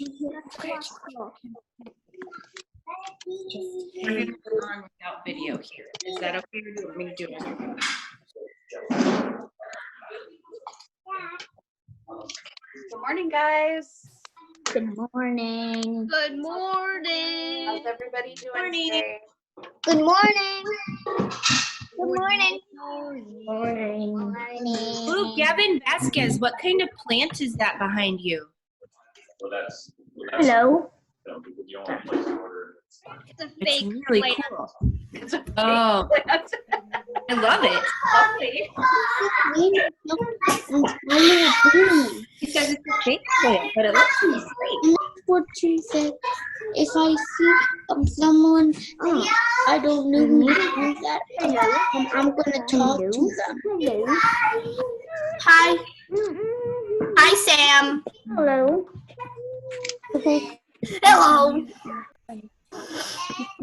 We're going to go on without video here. Is that okay, or do you want me to do it? Good morning, guys. Good morning. Good morning. How's everybody doing today? Good morning. Good morning. Morning. Morning. Ooh, Gavin Vasquez, what kind of plant is that behind you? Hello. It's a It's fake really plant. cool. It's a fake Oh, plant. I love it. He says it's a fake plant, but it looks really great. That's what she said. If I see someone I don't know who does that, I'm gonna talk to them. Hi. Hi, Sam. Hello. Okay. Hello.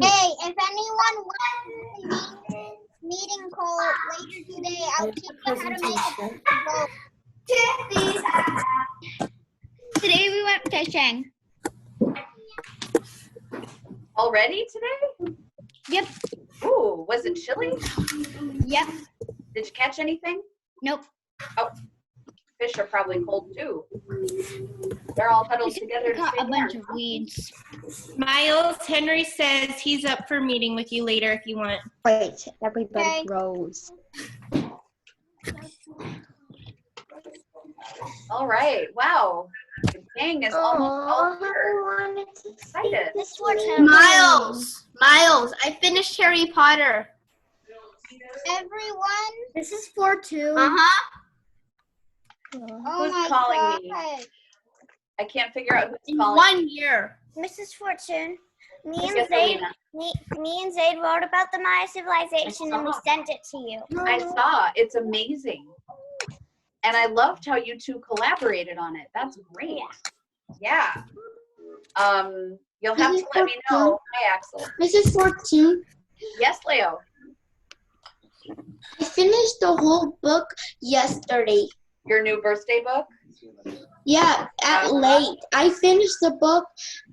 Hey, if anyone wants a meeting call later today, I'll teach you how to make a vote. Today we went fishing. Already today? Yep. Ooh, was it chilly? Yep. Did you catch anything? Nope. Oh, fish are probably cold too. They're all huddled together to Caught stay a bunch warm. of weeds. Miles, Henry says he's up for meeting with you later if you want. Wait, everybody Okay. grows. All right. Wow. The gang is almost all here. Excited. This one. Miles, I finished Harry Potter. Everyone. This is for two. Uh-huh. Oh Who's my calling God. me? I can't figure out who's In calling. 1 year. Mrs. Fortune, me I and guess Zaid, Alina. me and Zaid wrote about the Maya civilization and we sent it to you. I saw. It's amazing. And I loved how you two collaborated on it. That's great. Yeah. You'll have to let me know. Hi, Axel. Mrs. 14, Yes, Leo. I finished the whole book yesterday. Your new birthday book? Yeah, at late. I finished the book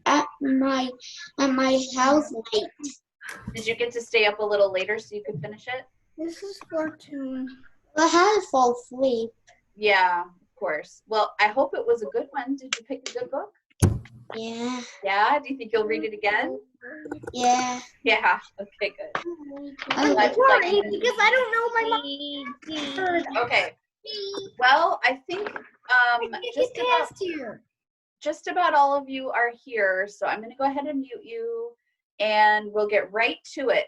at my house late. Did you get to stay up a little later so you could finish it? This is Fortune. I had to fall asleep. Yeah, of course. Well, I hope it was a good one. Did you pick a good book? Yeah. Yeah? Do you think you'll read it again? Yeah. Yeah. Okay, good. I Glad you liked it. Because I don't know my mom. Okay. Well, I think just about all of you are here, so I'm going to go ahead and mute you, and we'll get right to it.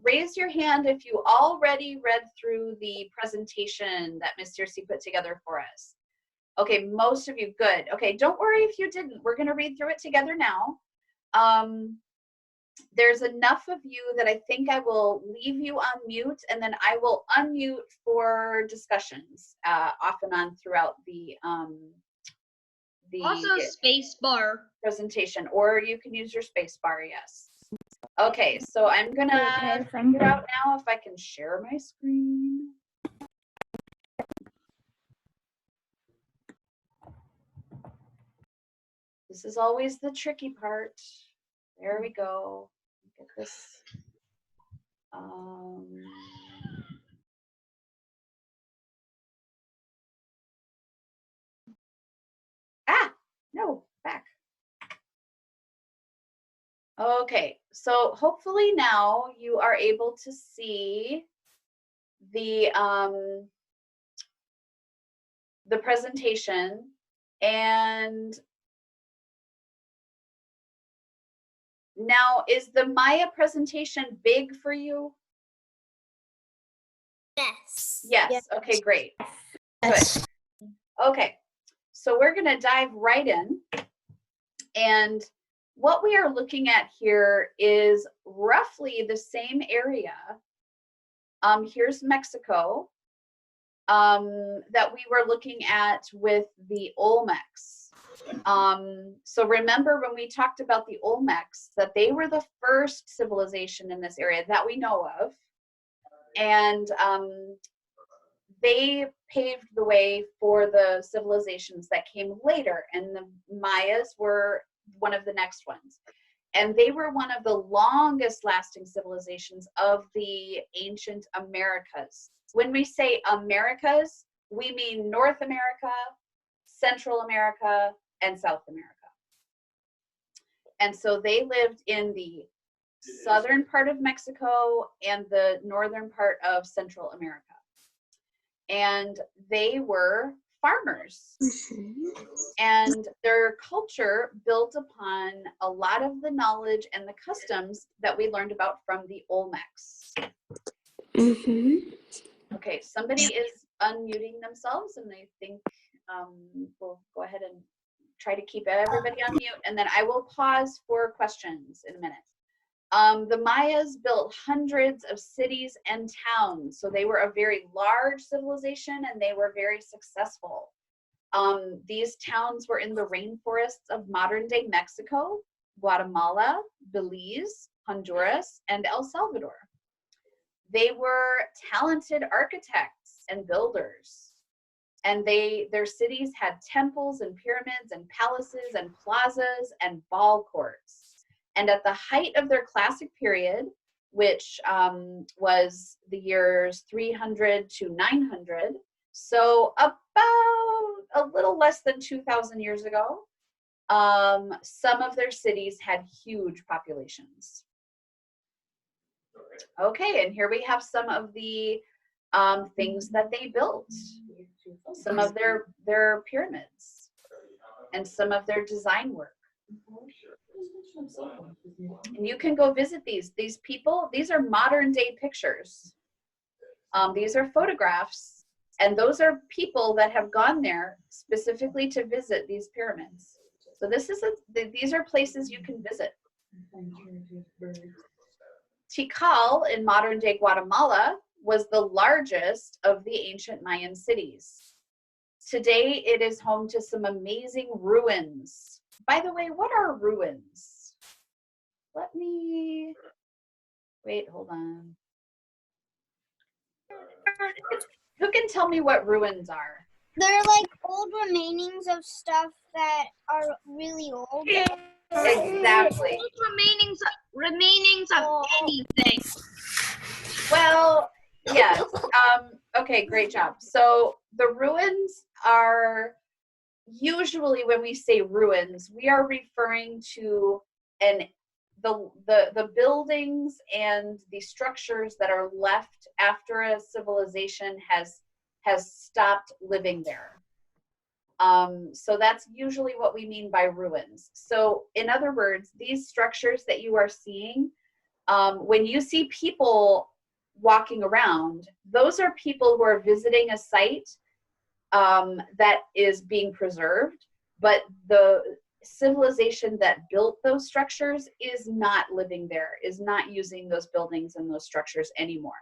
Raise your hand if you already read through the presentation that Ms. Circe put together for us. Okay, most of you, good. Okay, don't worry if you didn't. We're going to read through it together now. There's enough of you that I think I will leave you on mute, and then I will unmute for discussions off and on throughout the Also space bar. presentation, or you can use your space bar, yes. Okay, so I'm gonna figure out now if I can share my screen. This is always the tricky part. There we go. Get this. No, back. Okay, so hopefully now you are able to see the presentation, and now is the Maya presentation big for you? Yes. Yes. Okay, great. Good. Okay, so we're going to dive right in. And what we are looking at here is roughly the same area. Here's Mexico that we were looking at with the Olmecs. So remember when we talked about the Olmecs, that they were the first civilization in this area that we know of. And they paved the way for the civilizations that came later, and the Mayas were one of the next ones. And they were one of the longest lasting civilizations of the ancient Americas. When we say Americas, we mean North America, Central America, and South America. And so they lived in the southern part of Mexico and the northern part of Central America. And they were farmers. And their culture built upon a lot of the knowledge and the customs that we learned about from the Olmecs. Okay, somebody is unmuting themselves, and I think we'll go ahead and try to keep everybody on mute, and then I will pause for questions in a minute. The Mayas built hundreds of cities and towns, so they were a very large civilization, and they were very successful. These towns were in the rainforests of modern-day Mexico, Guatemala, Belize, Honduras, and El Salvador. They were talented architects and builders, and their cities had temples and pyramids and palaces and plazas and ball courts. And at the height of their classic period, which was the years 300 to 900, so about a little less than 2,000 years ago, some of their cities had huge populations. Okay, and here we have some of the things that they built. Some of their pyramids and some of their design work. And you can go visit these people. These are modern day pictures. These are photographs, and those are people that have gone there specifically to visit these pyramids. So these are places you can visit. Tikal in modern day Guatemala was the largest of the ancient Mayan cities. Today it is home to some amazing ruins. By the way, what are ruins? Let me, wait, hold on. Who can tell me what ruins are? They're like old remainings of stuff that are really old. Exactly. Remainings of anything. Well, yes. Okay, great job. So the ruins are usually, when we say ruins, we are referring to the buildings and the structures that are left after a civilization has stopped living there. So that's usually what we mean by ruins. So in other words, these structures that you are seeing, when you see people walking around, those are people who are visiting a site that is being preserved, but the civilization that built those structures is not living there, is not using those buildings and those structures anymore.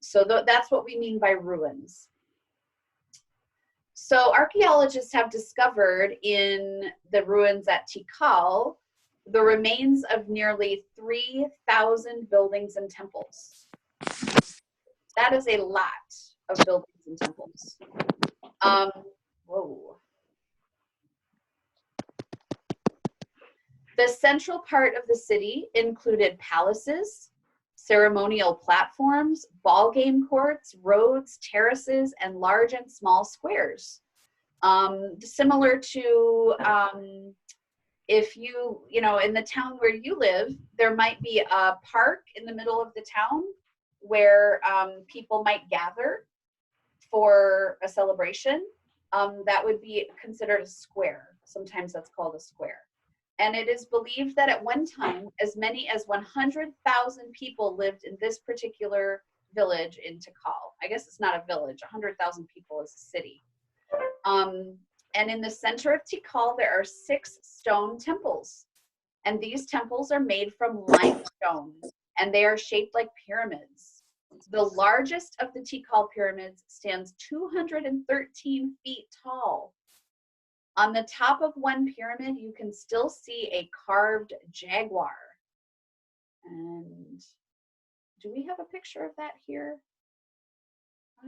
So that's what we mean by ruins. So archaeologists have discovered in the ruins at Tikal the remains of nearly 3,000 buildings and temples. That is a lot of buildings and temples. Whoa. The central part of the city included palaces, ceremonial platforms, ball game courts, roads, terraces, and large and small squares. Similar to if you know, in the town where you live, there might be a park in the middle of the town where people might gather for a celebration. That would be considered a square. Sometimes that's called a square. And it is believed that at one time, as many as 100,000 people lived in this particular village in Tikal. I guess it's not a village, 100,000 people is a city. And in the center of Tikal, there are 6 stone temples. And these temples are made from limestone, and they are shaped like pyramids. The largest of the Tikal pyramids stands 213 feet tall. On the top of one pyramid, you can still see a carved jaguar. And do we have a picture of that here?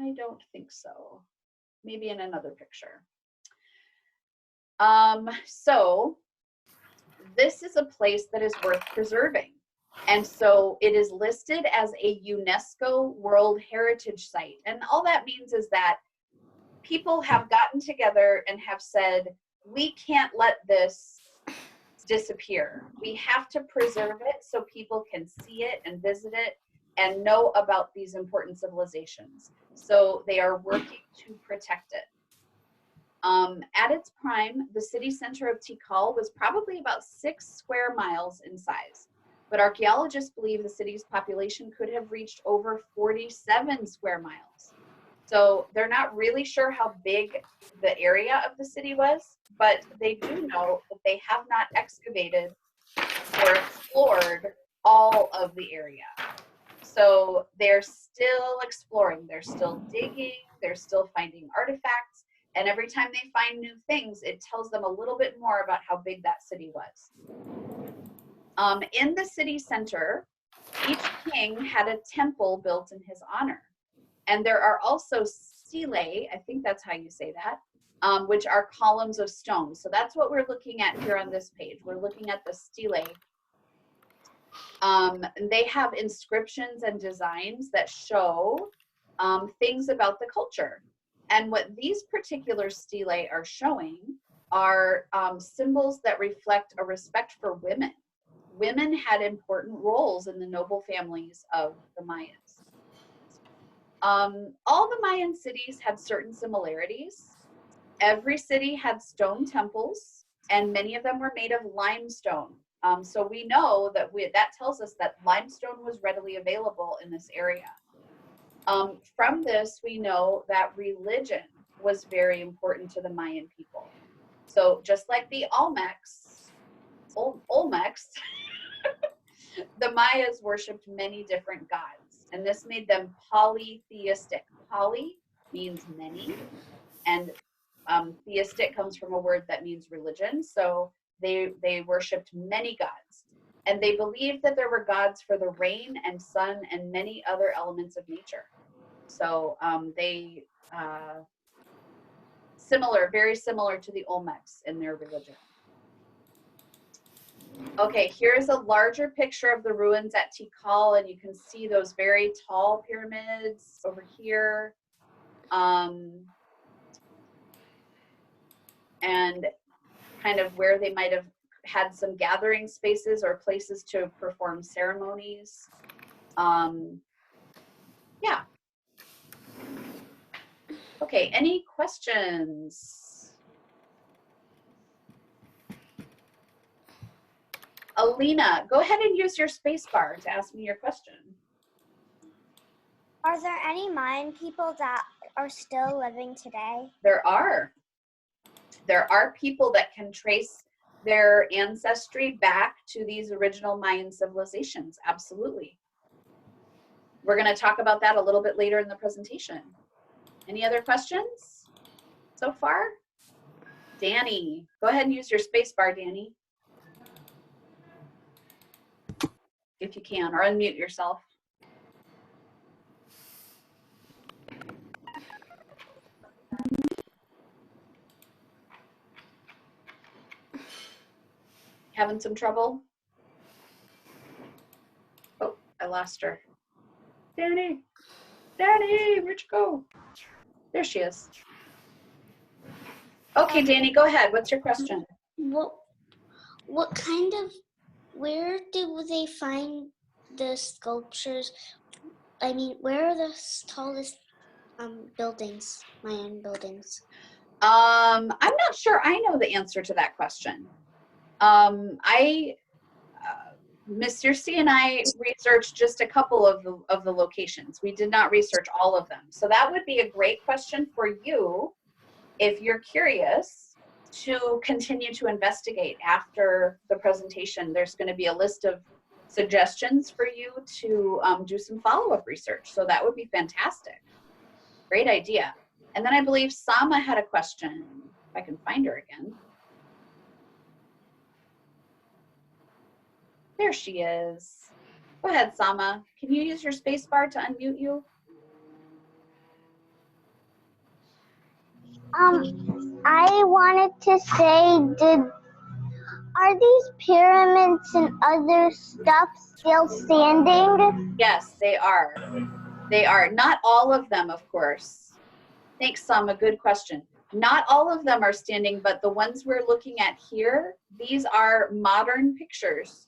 I don't think so. Maybe in another picture. So this is a place that is worth preserving. And so it is listed as a UNESCO World Heritage Site. And all that means is that people have gotten together and have said, we can't let this disappear. We have to preserve it so people can see it and visit it and know about these important civilizations. So they are working to protect it. At its prime, the city center of Tikal was probably about 6 square miles in size, but archaeologists believe the city's population could have reached over 47 square miles. So they're not really sure how big the area of the city was, but they do know that they have not excavated or explored all of the area. So they're still exploring, they're still digging, they're still finding artifacts, and every time they find new things, it tells them a little bit more about how big that city was. In the city center, each king had a temple built in his honor. And there are also stelae, I think that's how you say that, which are columns of stone. So that's what we're looking at here on this page. We're looking at the stelae. They have inscriptions and designs that show things about the culture. And what these particular stelae are showing are symbols that reflect a respect for women. Women had important roles in the noble families of the Mayans. All the Mayan cities had certain similarities. Every city had stone temples, and many of them were made of limestone. So we know that that tells us that limestone was readily available in this area. From this, we know that religion was very important to the Mayan people. So just like the Olmecs, the Mayas worshipped many different gods, and this made them polytheistic. Poly means many, and theistic comes from a word that means religion. So they worshipped many gods, and they believed that there were gods for the rain and sun and many other elements of nature. So very similar to the Olmecs in their religion. Okay, here's a larger picture of the ruins at Tikal, and you can see those very tall pyramids over here. And kind of where they might have had some gathering spaces or places to perform ceremonies. Yeah. Okay, any questions? Alina, go ahead and use your space bar to ask me your question. Are there any Mayan people that are still living today? There are. There are people that can trace their ancestry back to these original Mayan civilizations. Absolutely. We're going to talk about that a little bit later in the presentation. Any other questions so far? Danny, go ahead and use your space bar, Danny. If you can, or unmute yourself. Having some trouble? Oh, I lost her. Danny, Danny, where'd you go? There she is. Okay, Danny, go ahead. What's your question? What kind of, where do they find the sculptures? I mean, where are the tallest buildings, Mayan buildings? I'm not sure I know the answer to that question. Miss Yersi and I researched just a couple of the locations. We did not research all of them. So that would be a great question for you if you're curious to continue to investigate after the presentation. There's going to be a list of suggestions for you to do some follow-up research. So that would be fantastic. Great idea. And then I believe Sama had a question. If I can find her again. There she is. Go ahead, Sama. Can you use your space bar to unmute you? I wanted to say, Are these pyramids and other stuff still standing? Yes, they are. They are. Not all of them, of course. Thanks, Sam. A good question. Not all of them are standing, but the ones we're looking at here, these are modern pictures.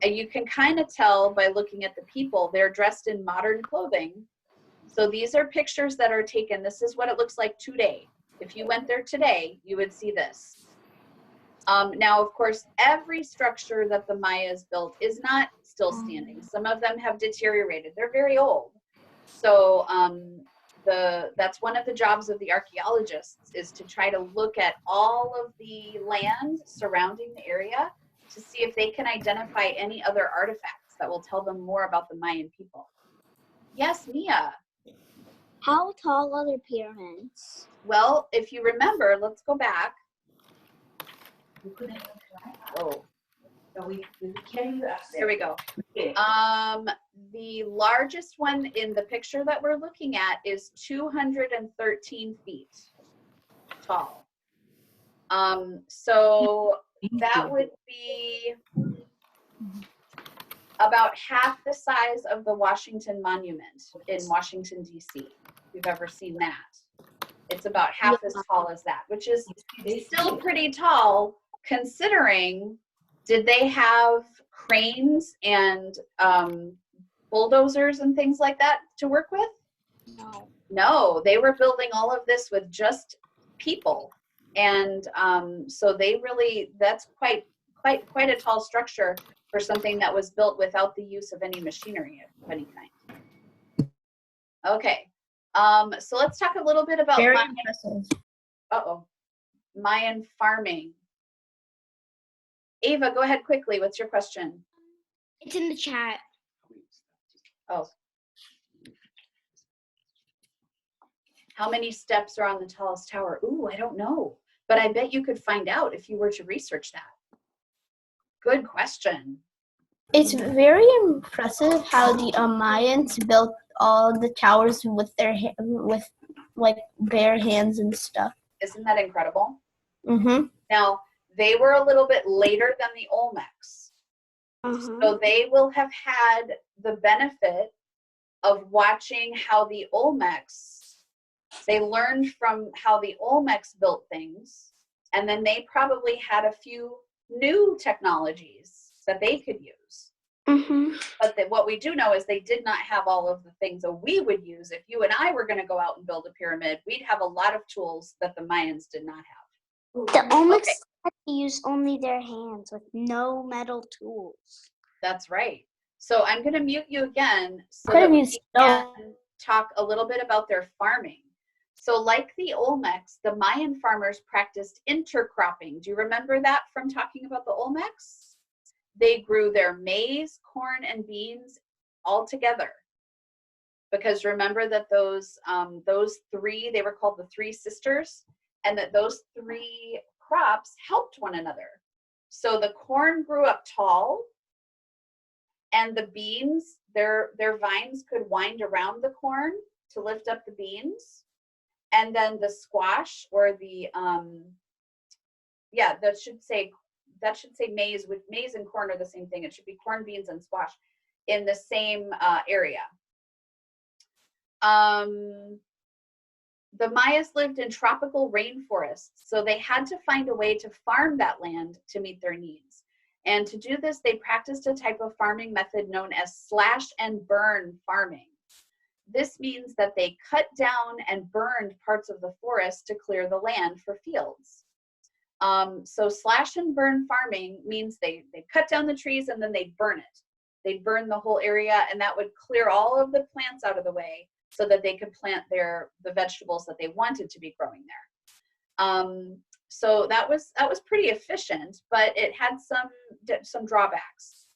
And you can kind of tell by looking at the people, they're dressed in modern clothing. So these are pictures that are taken. This is what it looks like today. If you went there today, you would see this. Now, of course, every structure that the Mayas built is not still standing. Some of them have deteriorated. They're very old. So that's one of the jobs of the archaeologists, is to try to look at all of the land surrounding the area to see if they can identify any other artifacts that will tell them more about the Mayan people. Yes, Mia. How tall are the pyramids? Well, if you remember, let's go back. Whoa. There we go. The largest one in the picture that we're looking at is 213 feet tall. So that would be about half the size of the Washington Monument in Washington, D.C. If you've ever seen that. It's about half as tall as that, which is still pretty tall considering, did they have cranes and bulldozers and things like that to work with? No. No, they were building all of this with just people. And so they really, that's quite a tall structure for something that was built without the use of any machinery of any kind. Okay, so let's talk a little bit about Very impressive. Mayan farming. Ava, go ahead quickly. What's your question? It's in the chat. Oh. How many steps are on the tallest tower? Ooh, I don't know. But I bet you could find out if you were to research that. Good question. It's very impressive how the Mayans built all the towers with with like bare hands and stuff. Isn't that incredible? Mm-hmm. Now, they were a little bit later than the Olmecs. So they will have had the benefit of watching how the Olmecs, they learned from how the Olmecs built things, and then they probably had a few new technologies that they could use. But what we do know is they did not have all of the things that we would use. If you and I were going to go out and build a pyramid, we'd have a lot of tools that the Mayans did not have. The Olmecs had to use only their hands with no metal tools. That's right. So I'm going to mute you again so that we can talk a little bit about their farming. So like the Olmecs, the Mayan farmers practiced intercropping. Do you remember that from talking about the Olmecs? They grew their maize, corn, and beans all together. Because remember that those three, they were called the three sisters, and that those three crops helped one another. So the corn grew up tall, and the beans, their vines could wind around the corn to lift up the beans. And then the squash, or the that should say maize. With maize and corn are the same thing. It should be corn, beans, and squash in the same area. The Mayas lived in tropical rainforests, so they had to find a way to farm that land to meet their needs. And to do this, they practiced a type of farming method known as slash and burn farming. This means that they cut down and burned parts of the forest to clear the land for fields. So slash and burn farming means they cut down the trees and then they burn it. They burn the whole area, and that would clear all of the plants out of the way so that they could plant the vegetables that they wanted to be growing there. So that was pretty efficient, but it had some drawbacks.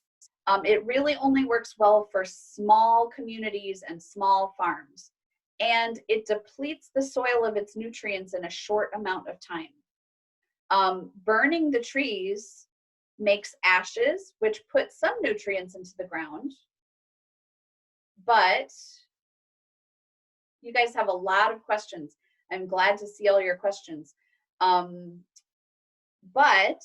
It really only works well for small communities and small farms, and it depletes the soil of its nutrients in a short amount of time. Burning the trees makes ashes, which put some nutrients into the ground, but you guys have a lot of questions. I'm glad to see all your questions. But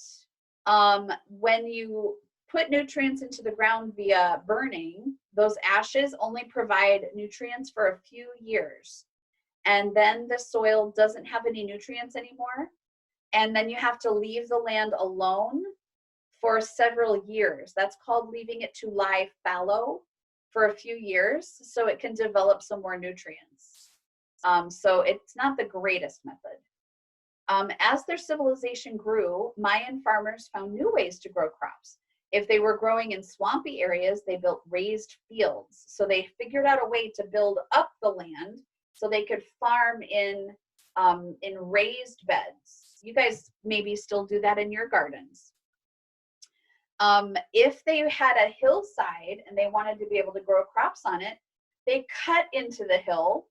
When you put nutrients into the ground via burning, those ashes only provide nutrients for a few years. And then the soil doesn't have any nutrients anymore. And then you have to leave the land alone for several years. That's called leaving it to lie fallow for a few years so it can develop some more nutrients. So it's not the greatest method. As their civilization grew, Mayan farmers found new ways to grow crops. If they were growing in swampy areas, they built raised fields. So they figured out a way to build up the land so they could farm in raised beds. You guys maybe still do that in your gardens. If they had a hillside and they wanted to be able to grow crops on it, they cut into the hill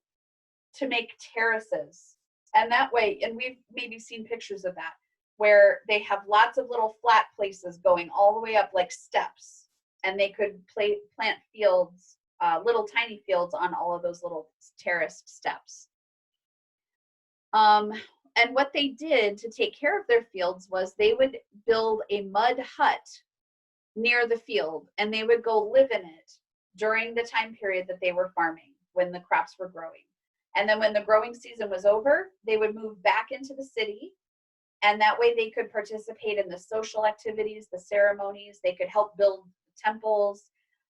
to make terraces. And that way, and we've maybe seen pictures of that, where they have lots of little flat places going all the way up like steps. And they could plant fields, little tiny fields on all of those little terraced steps. And what they did to take care of their fields was they would build a mud hut near the field, and they would go live in it during the time period that they were farming, when the crops were growing. And then when the growing season was over, they would move back into the city, and that way they could participate in the social activities, the ceremonies, they could help build temples.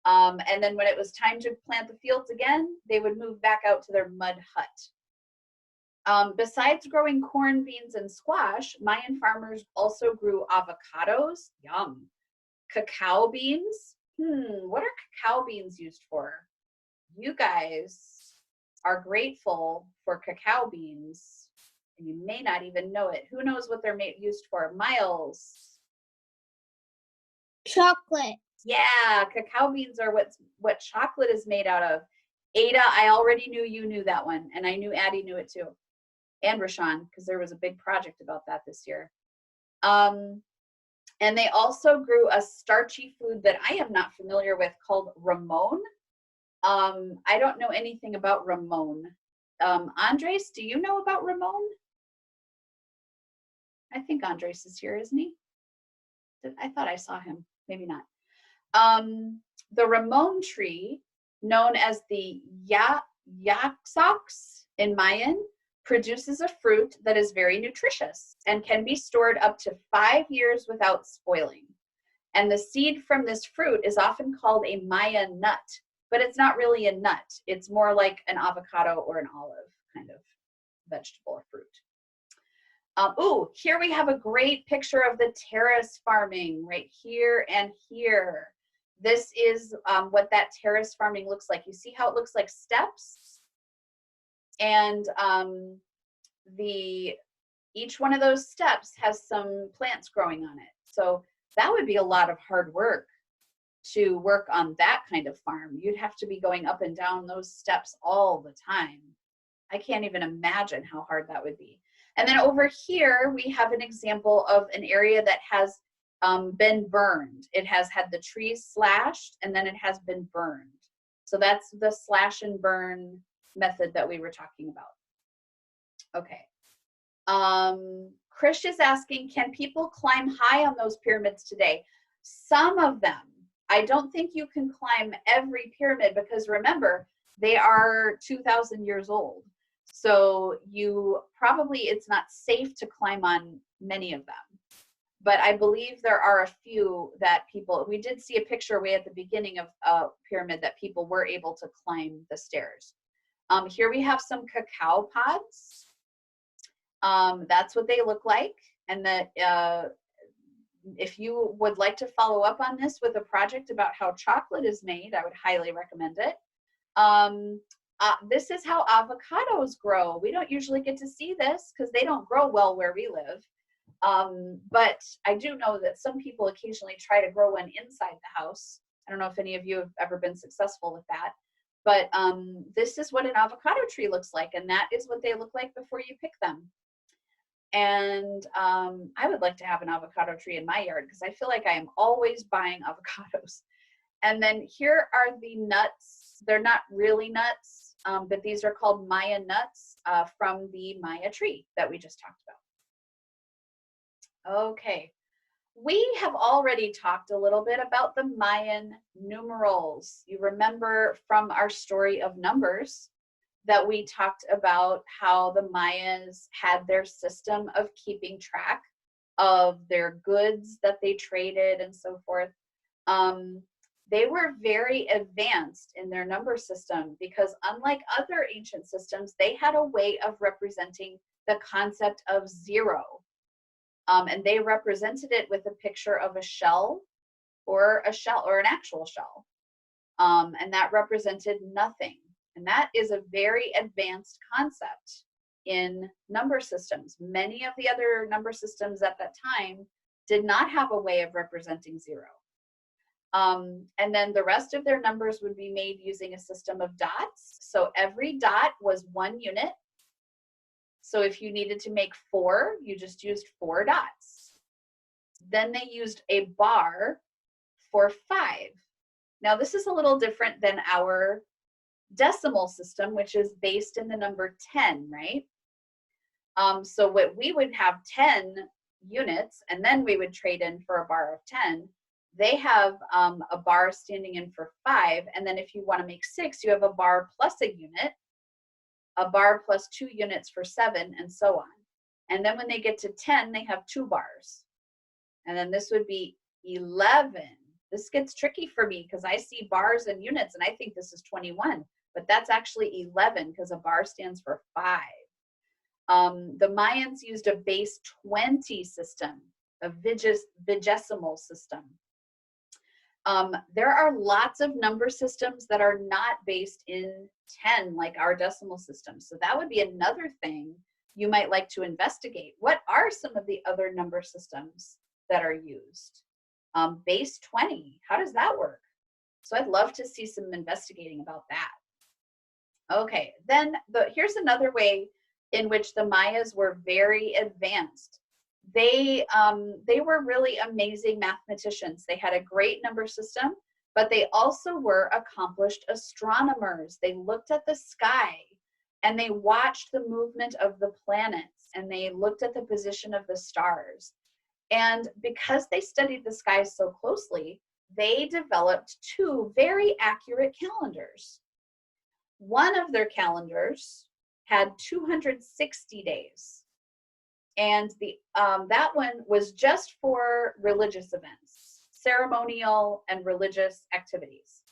And then when it was time to plant the fields again, they would move back out to their mud hut. Besides growing corn, beans, and squash, Mayan farmers also grew avocados, yum, cacao beans. What are cacao beans used for? You guys are grateful for cacao beans, and you may not even know it. Who knows what they're used for? Miles. Chocolate. Yeah, cacao beans are what chocolate is made out of. Ada, I already knew you knew that one, and I knew Addie knew it too, and Rashawn, because there was a big project about that this year. And they also grew a starchy food that I am not familiar with called ramon. I don't know anything about ramon. Andres, do you know about ramon? I think Andres is here, isn't he? I thought I saw him, maybe not. The ramon tree, known as the yaxox in Mayan, produces a fruit that is very nutritious and can be stored up to 5 years without spoiling. And the seed from this fruit is often called a Maya nut, but it's not really a nut. It's more like an avocado or an olive kind of vegetable or fruit. Here we have a great picture of the terrace farming right here and here. This is what that terrace farming looks like. You see how it looks like steps? And each one of those steps has some plants growing on it. So that would be a lot of hard work to work on that kind of farm. You'd have to be going up and down those steps all the time. I can't even imagine how hard that would be. And then over here, we have an example of an area that has been burned. It has had the trees slashed, and then it has been burned. So that's the slash and burn method that we were talking about. Okay. Krish is asking, can people climb high on those pyramids today? Some of them. I don't think you can climb every pyramid because remember, they are 2,000 years old. So it's not safe to climb on many of them. But I believe there are a few that we did see a picture way at the beginning of a pyramid that people were able to climb the stairs. Here we have some cacao pods. That's what they look like. And if you would like to follow up on this with a project about how chocolate is made, I would highly recommend it. This is how avocados grow. We don't usually get to see this because they don't grow well where we live. But I do know that some people occasionally try to grow one inside the house. I don't know if any of you have ever been successful with that. But this is what an avocado tree looks like, and that is what they look like before you pick them. And I would like to have an avocado tree in my yard because I feel like I am always buying avocados. And then here are the nuts. They're not really nuts, but these are called Maya nuts from the Maya tree that we just talked about. Okay, we have already talked a little bit about the Mayan numerals. You remember from our story of numbers that we talked about how the Mayans had their system of keeping track of their goods that they traded and so forth. They were very advanced in their number system because unlike other ancient systems, they had a way of representing the concept of zero. And they represented it with a picture of a shell or an actual shell. And that represented nothing. And that is a very advanced concept in number systems. Many of the other number systems at that time did not have a way of representing zero. And then the rest of their numbers would be made using a system of dots. So every dot was 1 unit. So if you needed to make 4, you just used 4 dots. Then they used a bar for 5. Now this is a little different than our decimal system, which is based in the number 10, right? So what we would have 10 units, and then we would trade in for a bar of 10. They have a bar standing in for 5, and then if you want to make 6, you have a bar plus a unit, a bar plus 2 units for 7, and so on. And then when they get to 10, they have 2 bars. And then this would be 11. This gets tricky for me because I see bars and units, and I think this is 21, but that's actually 11 because a bar stands for 5. The Mayans used a base 20 system, a vigesimal system. There are lots of number systems that are not based in 10 like our decimal system. So that would be another thing you might like to investigate. What are some of the other number systems that are used? Base 20, how does that work? So I'd love to see some investigating about that. Okay, then here's another way in which the Mayas were very advanced. They were really amazing mathematicians. They had a great number system, but they also were accomplished astronomers. They looked at the sky and they watched the movement of the planets and they looked at the position of the stars. And because they studied the skies so closely, they developed 2 very accurate calendars. One of their calendars had 260 days. And that one was just for religious events, ceremonial and religious activities.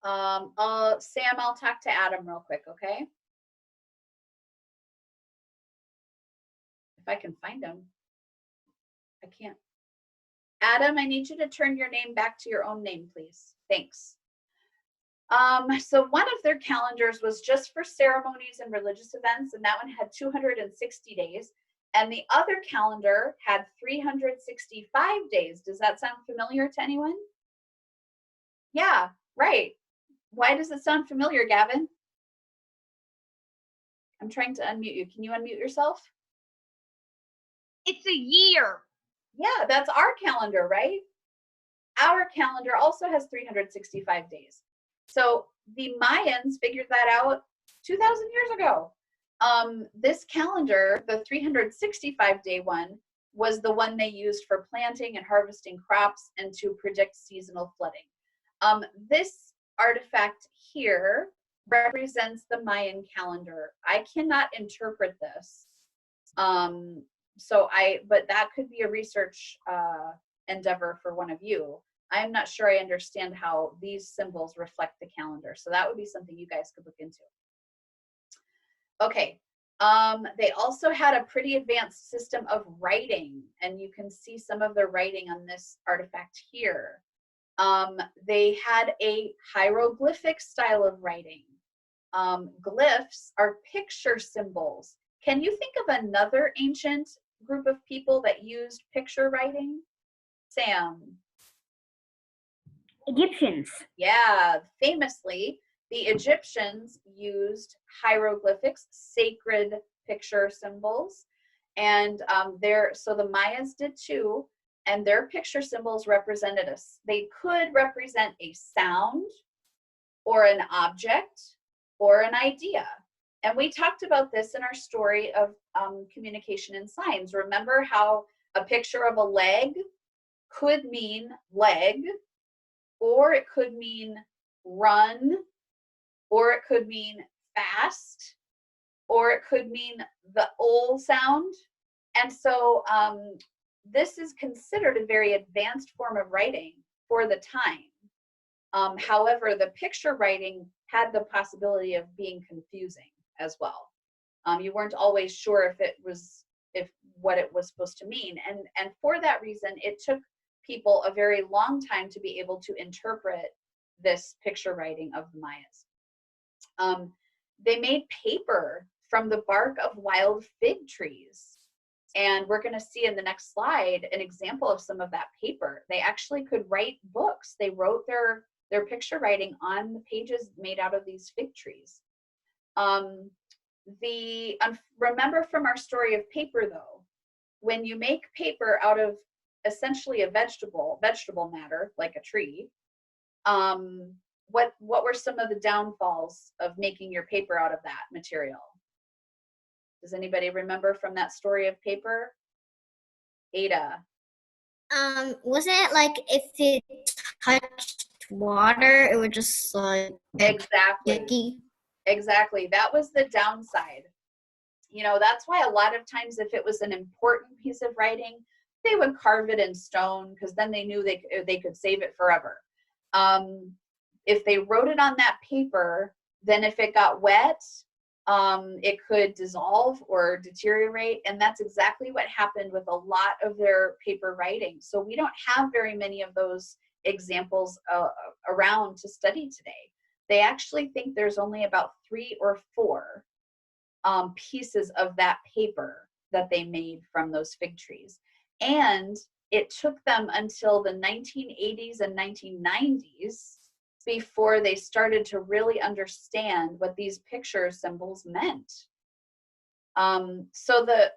Sam, I'll talk to Adam real quick, okay? If I can find him. I can't. Adam, I need you to turn your name back to your own name, please. Thanks. So one of their calendars was just for ceremonies and religious events, and that one had 260 days. And the other calendar had 365 days. Does that sound familiar to anyone? Yeah, right. Why does it sound familiar, Gavin? I'm trying to unmute you. Can you unmute yourself? It's a year. Yeah, that's our calendar, right? Our calendar also has 365 days. So the Mayans figured that out 2,000 years ago. This calendar, the 365-day one, was the one they used for planting and harvesting crops and to predict seasonal flooding. This artifact here represents the Mayan calendar. I cannot interpret this. But that could be a research endeavor for one of you. I'm not sure I understand how these symbols reflect the calendar. So that would be something you guys could look into. Okay, they also had a pretty advanced system of writing, and you can see some of the writing on this artifact here. They had a hieroglyphic style of writing. Glyphs are picture symbols. Can you think of another ancient group of people that used picture writing? Sam? Egyptians. Yeah, famously, the Egyptians used hieroglyphics, sacred picture symbols, and so the Mayas did too, and their picture symbols represented us. They could represent a sound or an object or an idea. And we talked about this in our story of communication and signs. Remember how a picture of a leg could mean leg, or it could mean run, or it could mean fast, or it could mean the ol sound. And so this is considered a very advanced form of writing for the time. However, the picture writing had the possibility of being confusing as well. You weren't always sure if what it was supposed to mean. And for that reason, it took people a very long time to be able to interpret this picture writing of the Mayas. They made paper from the bark of wild fig trees. And we're going to see in the next slide an example of some of that paper. They actually could write books. They wrote their picture writing on the pages made out of these fig trees. Remember from our story of paper though, when you make paper out of essentially a vegetable matter, like a tree, what were some of the downfalls of making your paper out of that material? Does anybody remember from that story of paper? Ada. Wasn't it like if it touched water, it would just like Exactly. icky? Exactly. That was the downside. You know, that's why a lot of times if it was an important piece of writing, they would carve it in stone because then they knew they could save it forever. If they wrote it on that paper, then if it got wet, it could dissolve or deteriorate. And that's exactly what happened with a lot of their paper writing. So we don't have very many of those examples around to study today. They actually think there's only about 3 or 4 pieces of that paper that they made from those fig trees. And it took them until the 1980s and 1990s before they started to really understand what these picture symbols meant. So that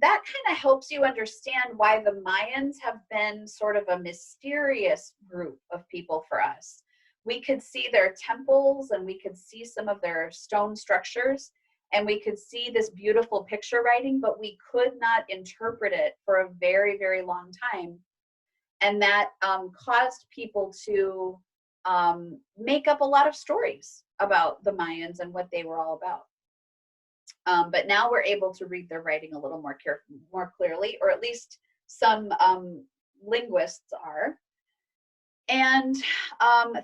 kind of helps you understand why the Mayans have been sort of a mysterious group of people for us. We could see their temples and we could see some of their stone structures and we could see this beautiful picture writing, but we could not interpret it for a very, very long time. And that caused people to make up a lot of stories about the Mayans and what they were all about. But now we're able to read their writing a little more clearly, or at least some linguists are. And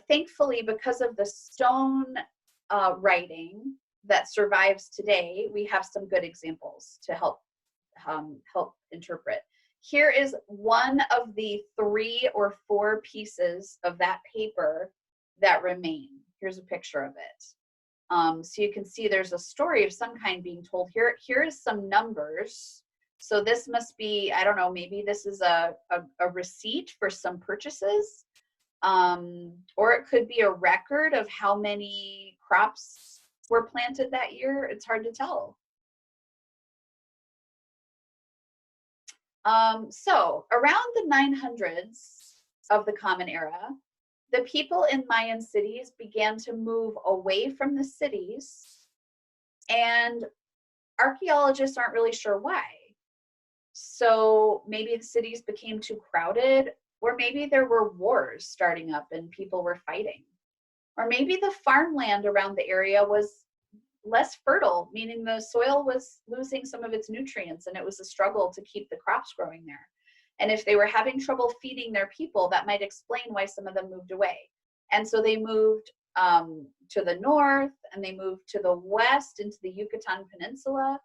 thankfully, because of the stone writing that survives today, we have some good examples to help interpret. Here is one of the 3 or 4 pieces of that paper that remain. Here's a picture of it. So you can see there's a story of some kind being told here. Here is some numbers. So this must be, I don't know, maybe this is a receipt for some purchases. Or it could be a record of how many crops were planted that year. It's hard to tell. So around the 900s of the Common Era, the people in Mayan cities began to move away from the cities, and archaeologists aren't really sure why. So maybe the cities became too crowded, or maybe there were wars starting up and people were fighting. Or maybe the farmland around the area was less fertile, meaning the soil was losing some of its nutrients and it was a struggle to keep the crops growing there. And if they were having trouble feeding their people, that might explain why some of them moved away. And so they moved to the north and they moved to the west into the Yucatan Peninsula.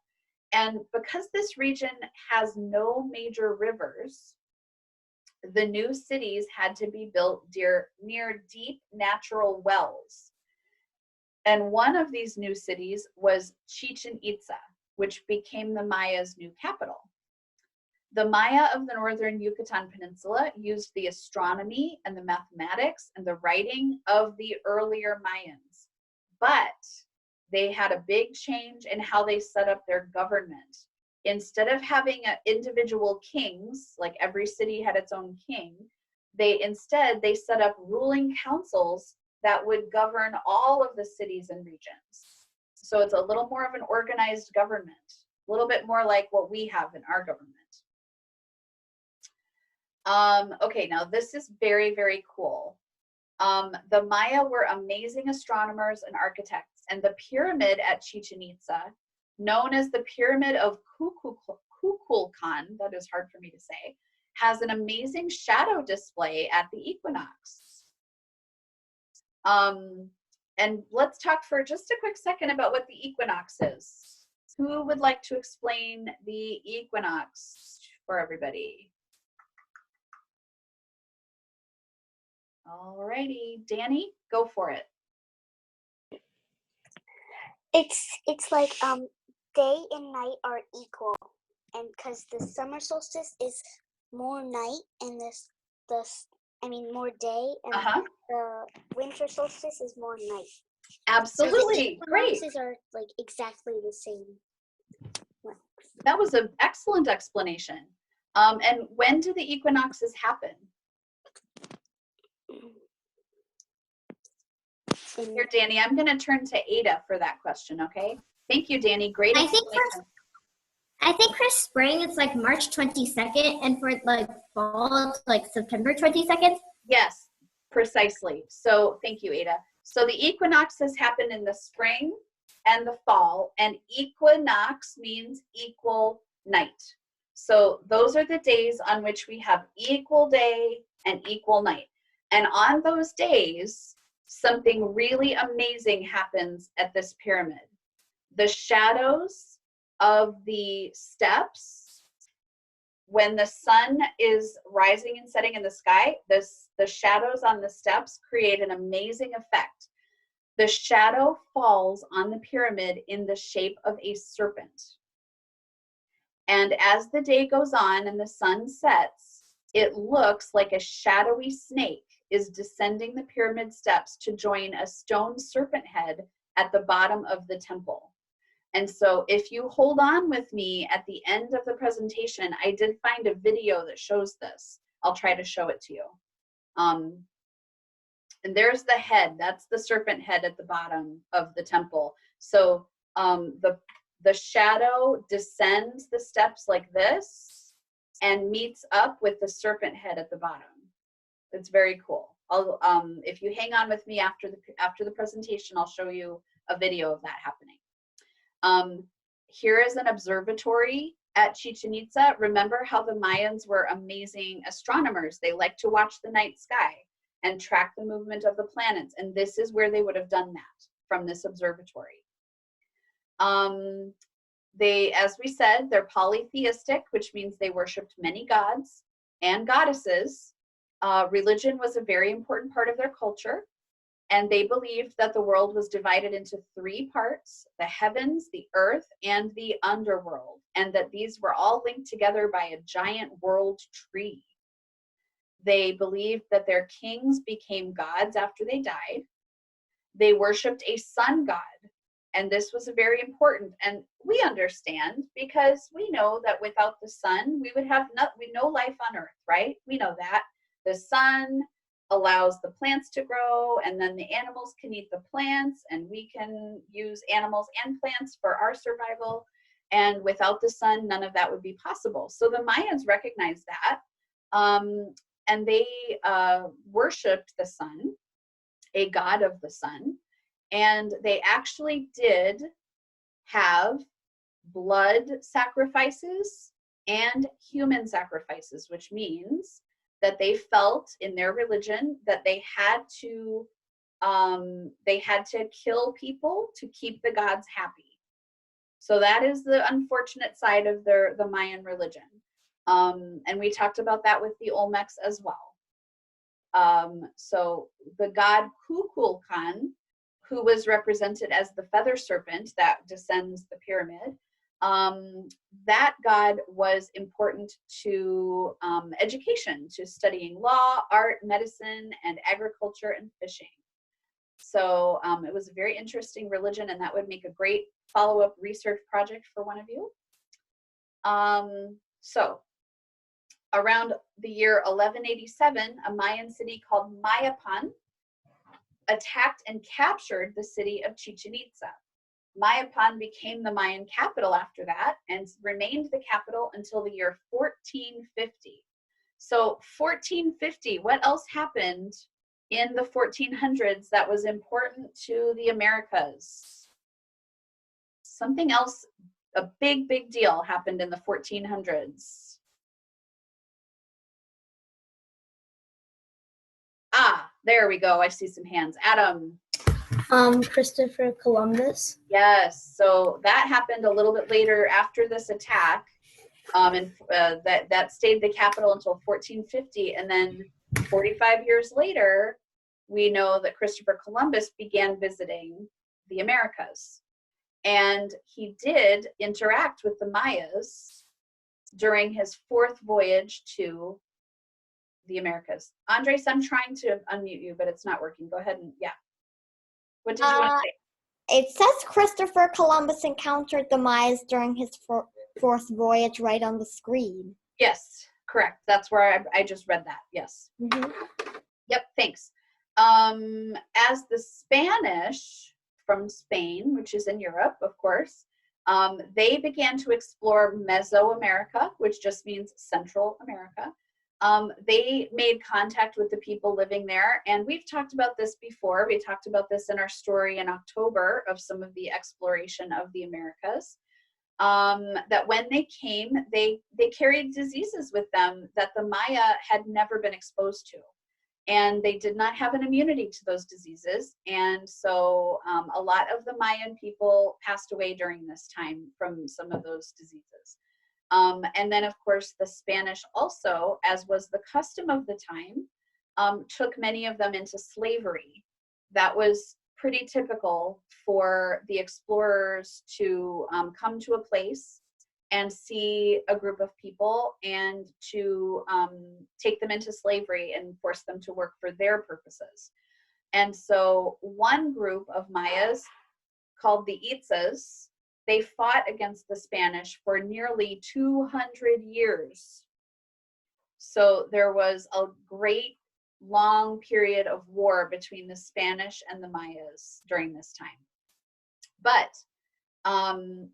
And because this region has no major rivers, the new cities had to be built near deep natural wells. And one of these new cities was Chichen Itza, which became the Mayas' new capital. The Maya of the northern Yucatan Peninsula used the astronomy and the mathematics and the writing of the earlier Mayans, but they had a big change in how they set up their government. Instead of having individual kings, like every city had its own king, they set up ruling councils that would govern all of the cities and regions. So it's a little more of an organized government, a little bit more like what we have in our government. Okay, now this is very, very cool. The Maya were amazing astronomers and architects, and the pyramid at Chichen Itza, known as the Pyramid of Kukulkan, that is hard for me to say, has an amazing shadow display at the equinox. And let's talk for just a quick second about what the equinox is. Who would like to explain the equinox for everybody? All righty, Danny, go for it. It's like day and night are equal, and because the summer solstice is more night and more day, and the winter solstice is more night. Absolutely, So the great. equinoxes are like exactly the same. That was an excellent explanation. And when do the equinoxes happen? Here, Danny, I'm going to turn to Ada for that question, okay? Thank you, Danny. Great explanation. I think for spring it's like March 22nd, and for like fall it's like September 22nd. Yes, precisely. So thank you, Ada. So the equinoxes happen in the spring and the fall, and equinox means equal night. So those are the days on which we have equal day and equal night. And on those days, something really amazing happens at this pyramid. The shadows of the steps, when the sun is rising and setting in the sky, the shadows on the steps create an amazing effect. The shadow falls on the pyramid in the shape of a serpent. And as the day goes on and the sun sets, it looks like a shadowy snake is descending the pyramid steps to join a stone serpent head at the bottom of the temple. And so if you hold on with me at the end of the presentation, I did find a video that shows this. I'll try to show it to you. And there's the head. That's the serpent head at the bottom of the temple. So the shadow descends the steps like this and meets up with the serpent head at the bottom. It's very cool. I'll if you hang on with me after the presentation, I'll show you a video of that happening. Here is an observatory at Chichen Itza. Remember how the Mayans were amazing astronomers. They like to watch the night sky and track the movement of the planets. And this is where they would have done that, from this observatory. They, as we said, they're polytheistic, which means they worshiped many gods and goddesses. Religion was a very important part of their culture. And they believed that the world was divided into three parts: the heavens, the earth, and the underworld, and that these were all linked together by a giant world tree. They believed that their kings became gods after they died. They worshipped a sun god, and this was very important. And we understand, because we know that without the sun, we would have no life on earth, right? We know that. The sun allows the plants to grow, and then the animals can eat the plants, and we can use animals and plants for our survival. And without the sun, none of that would be possible. So the Mayans recognized that, and they worshipped the sun, a god of the sun, and they actually did have blood sacrifices and human sacrifices, which means that they felt in their religion that they had to kill people to keep the gods happy. So that is the unfortunate side of the Mayan religion. And we talked about that with the Olmecs as well. So the god Kukulkan, who was represented as the feather serpent that descends the pyramid, that god was important to education, to studying law, art, medicine, and agriculture and fishing. So it was a very interesting religion, and that would make a great follow-up research project for one of you. So around the year 1187, a Mayan city called Mayapan attacked and captured the city of Chichen Itza. Mayapan became the Mayan capital after that and remained the capital until the year 1450. So 1450, what else happened in the 1400s that was important to the Americas? Something else, a big, big deal happened in the 1400s. Ah, there we go. I see some hands. Adam. Christopher Columbus. Yes, so that happened a little bit later after this attack, and that stayed the capital until 1450, and then 45 years later, we know that Christopher Columbus began visiting the Americas, and he did interact with the Mayas during his 4th voyage to the Americas. Andres, I'm trying to unmute you, but it's not working. Go ahead and, yeah. What did you want to say? It says Christopher Columbus encountered the Mayas during his fourth voyage right on the screen. Yes, correct. That's where I just read that. Yes. Mm-hmm. Yep, thanks. As the Spanish from Spain, which is in Europe, of course, they began to explore Mesoamerica, which just means Central America. They made contact with the people living there, and we've talked about this before. We talked about this in our story in October of some of the exploration of the Americas. That when they came, they carried diseases with them that the Maya had never been exposed to. And they did not have an immunity to those diseases. And so a lot of the Mayan people passed away during this time from some of those diseases. And then, of course, the Spanish also, as was the custom of the time, took many of them into slavery. That was pretty typical for the explorers to come to a place and see a group of people and to take them into slavery and force them to work for their purposes. And so one group of Mayas called the Itzas, they fought against the Spanish for nearly 200 years. So there was a great long period of war between the Spanish and the Mayas during this time. But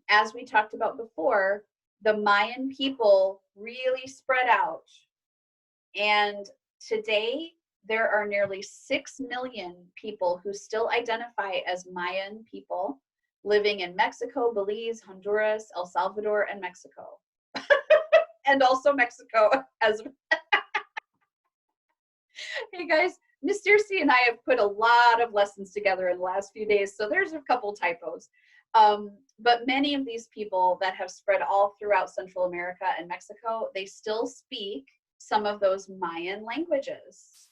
as we talked about before, the Mayan people really spread out. And today, there are nearly 6 million people who still identify as Mayan people living in Mexico, Belize, Honduras, El Salvador, and Mexico. And also Mexico as Hey guys, Miss Dircy and I have put a lot of lessons together in the last few days, so there's a couple typos. But many of these people that have spread all throughout Central America and Mexico, they still speak some of those Mayan languages.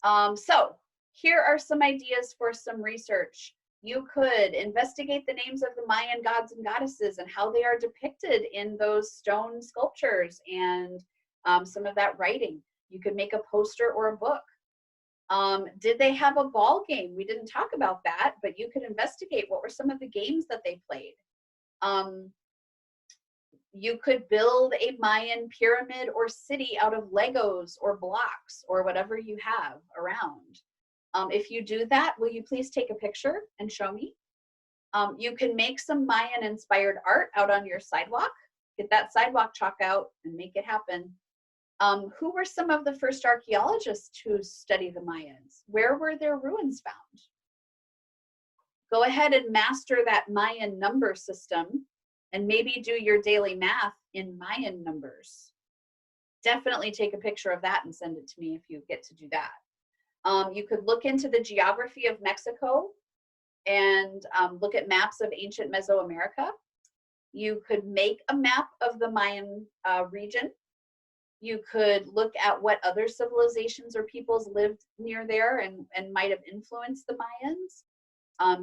So here are some ideas for some research. You could investigate the names of the Mayan gods and goddesses and how they are depicted in those stone sculptures and some of that writing. You could make a poster or a book. Did they have a ball game? We didn't talk about that, but you could investigate what were some of the games that they played. You could build a Mayan pyramid or city out of Legos or blocks or whatever you have around. If you do that, will you please take a picture and show me? You can make some Mayan inspired art out on your sidewalk. Get that sidewalk chalk out and make it happen. Who were some of the first archaeologists who studied the Mayans? Where were their ruins found? Go ahead and master that Mayan number system and maybe do your daily math in Mayan numbers. Definitely take a picture of that and send it to me if you get to do that. You could look into the geography of Mexico and look at maps of ancient Mesoamerica. You could make a map of the Mayan region. You could look at what other civilizations or peoples lived near there and might have influenced the Mayans.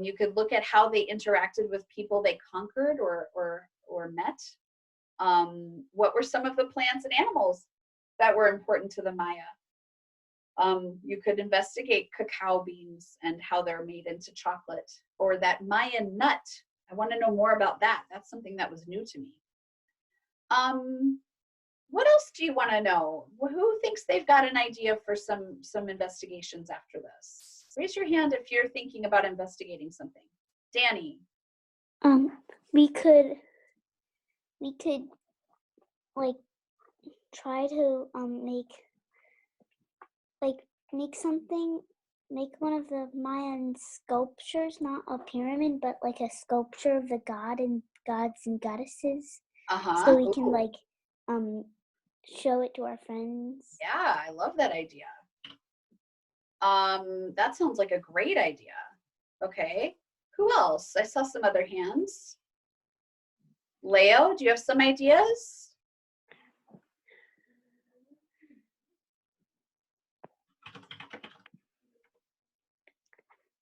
You could look at how they interacted with people they conquered or met. What were some of the plants and animals that were important to the Maya? You could investigate cacao beans and how they're made into chocolate, or that Mayan nut. I want to know more about that. That's something that was new to me. What else do you want to know? Who thinks they've got an idea for some investigations after this? Raise your hand if you're thinking about investigating something. Danny. We could like try to make something, make one of the Mayan sculptures, not a pyramid, but like a sculpture of the gods and goddesses, so we can like show it to our friends. Yeah, I love that idea. That sounds like a great idea. Okay, who else? I saw some other hands. Leo, do you have some ideas?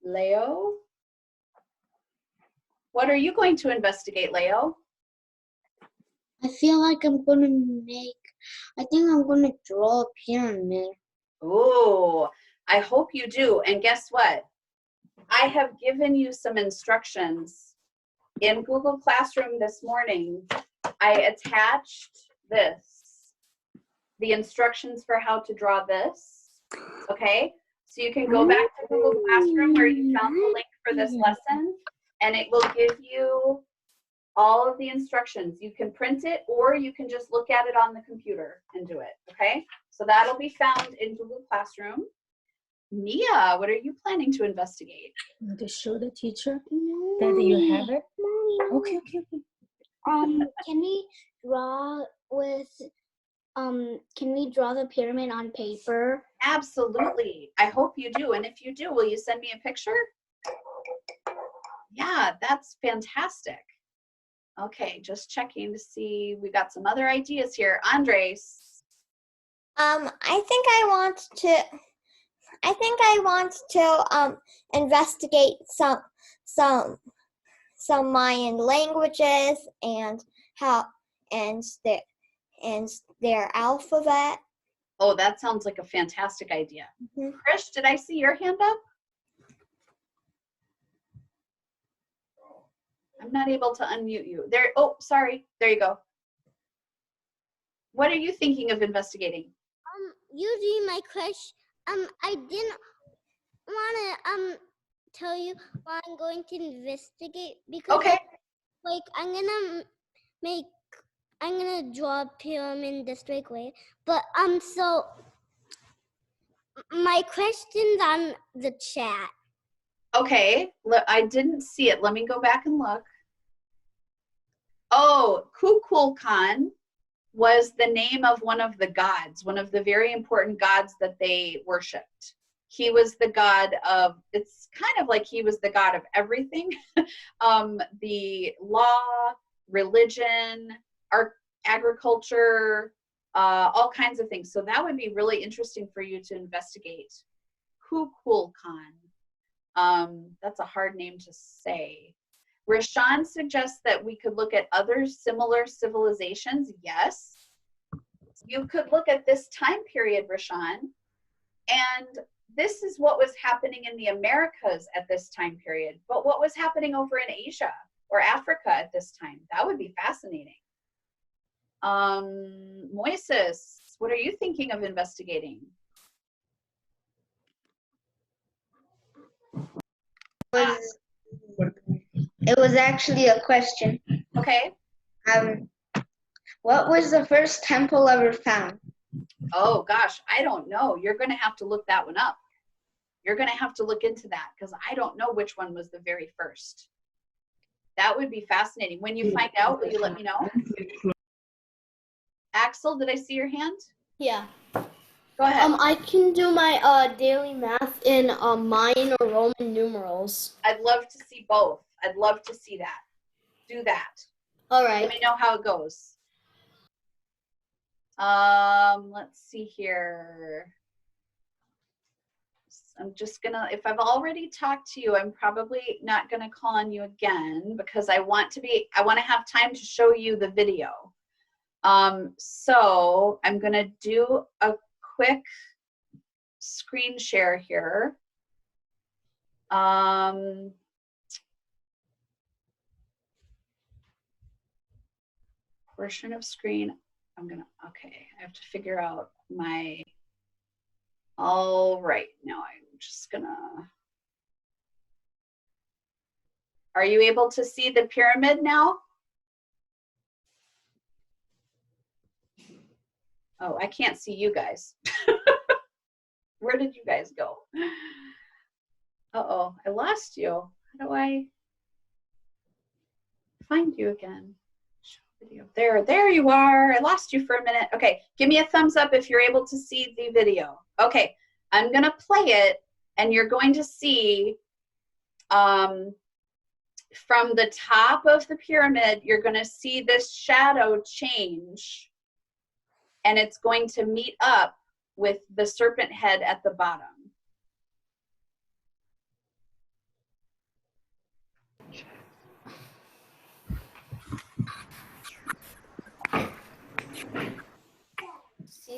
Leo? What are you going to investigate, Leo? I feel like I think I'm gonna draw a pyramid. Oh, I hope you do. And guess what? I have given you some instructions in Google Classroom this morning. I attached the instructions for how to draw this. Okay, so you can go back to Google Classroom where you found the link for this lesson, and it will give you all of the instructions. You can print it, or you can just look at it on the computer and do it. Okay, so that'll be found in Google Classroom. Nia, what are you planning to investigate? To show the teacher that you have it. Mommy. Okay. Can we draw the pyramid on paper? Absolutely. I hope you do. And if you do, will you send me a picture? Yeah, that's fantastic. Okay, just checking to see. We got some other ideas here. Andres. I think I want to investigate some Mayan languages and their alphabet. Oh, that sounds like a fantastic idea. Mhm. Krish, did I see your hand up? I'm not able to unmute you. There. Oh, sorry. There you go. What are you thinking of investigating? Usually my question, I didn't want to tell you what I'm going to investigate because Okay. like I'm gonna draw a pyramid this way, but so my question's on the chat. Okay. I didn't see it. Let me go back and look. Oh, Kukulkan was the name of one of the gods, one of the very important gods that they worshipped. He was the god of, it's kind of like he was the god of everything. The law, religion, agriculture, all kinds of things. So that would be really interesting for you to investigate. Kukulkan. That's a hard name to say. Rashawn suggests that we could look at other similar civilizations. Yes. You could look at this time period, Rashawn, and this is what was happening in the Americas at this time period. But what was happening over in Asia or Africa at this time? That would be fascinating. Moises, what are you thinking of investigating? It was actually a question. Okay. What was the first temple ever found? Oh gosh, I don't know. You're going to have to look that one up. You're going to have to look into that because I don't know which one was the very first. That would be fascinating. When you find out, will you let me know? Axel, did I see your hand? Yeah. Go ahead. I can do my daily math in Mayan or Roman numerals. I'd love to see both. I'd love to see that. Do that. All Let right. me know how it goes. Let's see here. I'm just gonna, if I've already talked to you, I'm probably not gonna call on you again because I want to have time to show you the video. So I'm gonna do a quick screen share here. Portion of screen. Okay, I have to figure out all right, now I'm just gonna, Are you able to see the pyramid now? Oh, I can't see you guys. Where did you guys go? Uh-oh, I lost you. How do I find you again? Show video. There you are. I lost you for a minute. Okay, give me a thumbs up if you're able to see the video. Okay, I'm gonna play it and you're going to see from the top of the pyramid, you're gonna see this shadow change and it's going to meet up with the serpent head at the bottom.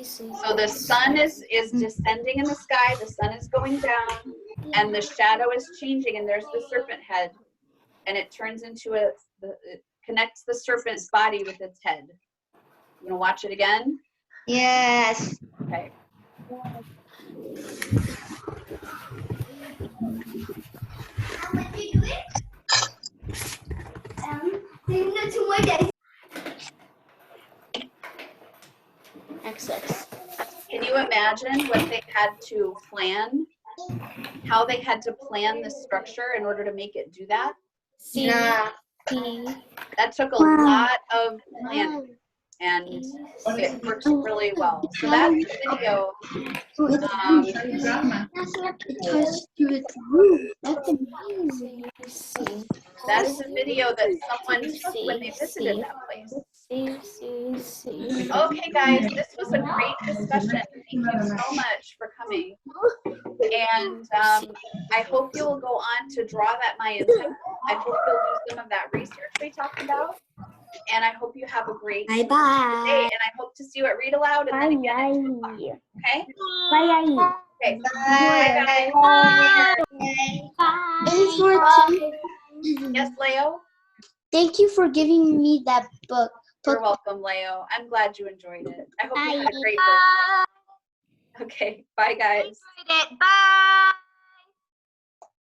So the sun is descending in the sky, the sun is going down, and the shadow is changing, and there's the serpent head, and it turns into it connects the serpent's body with its head. You wanna watch it again? Yes. Okay. XX. Can you imagine what they had to plan? How they had to plan the structure in order to make it do that? Nah. That took a lot of planning, and it works really well. So that's the video. That's amazing. That's the video that someone took when they visited that place. Okay, guys, this was a great discussion. Thank you so much for coming. And I hope you will go on to draw that Mayan temple. I hope you'll do some of that research we talked about. And I hope you have a great day. Bye-bye. And I hope to see you at Read Aloud and then again at 2 o'clock. Okay? Bye. Okay. Bye, guys. Yes, Leo? Thank you for giving me that book. You're welcome, Leo. I'm glad you enjoyed it. I hope you had a great birthday. Okay. Bye, guys. Bye.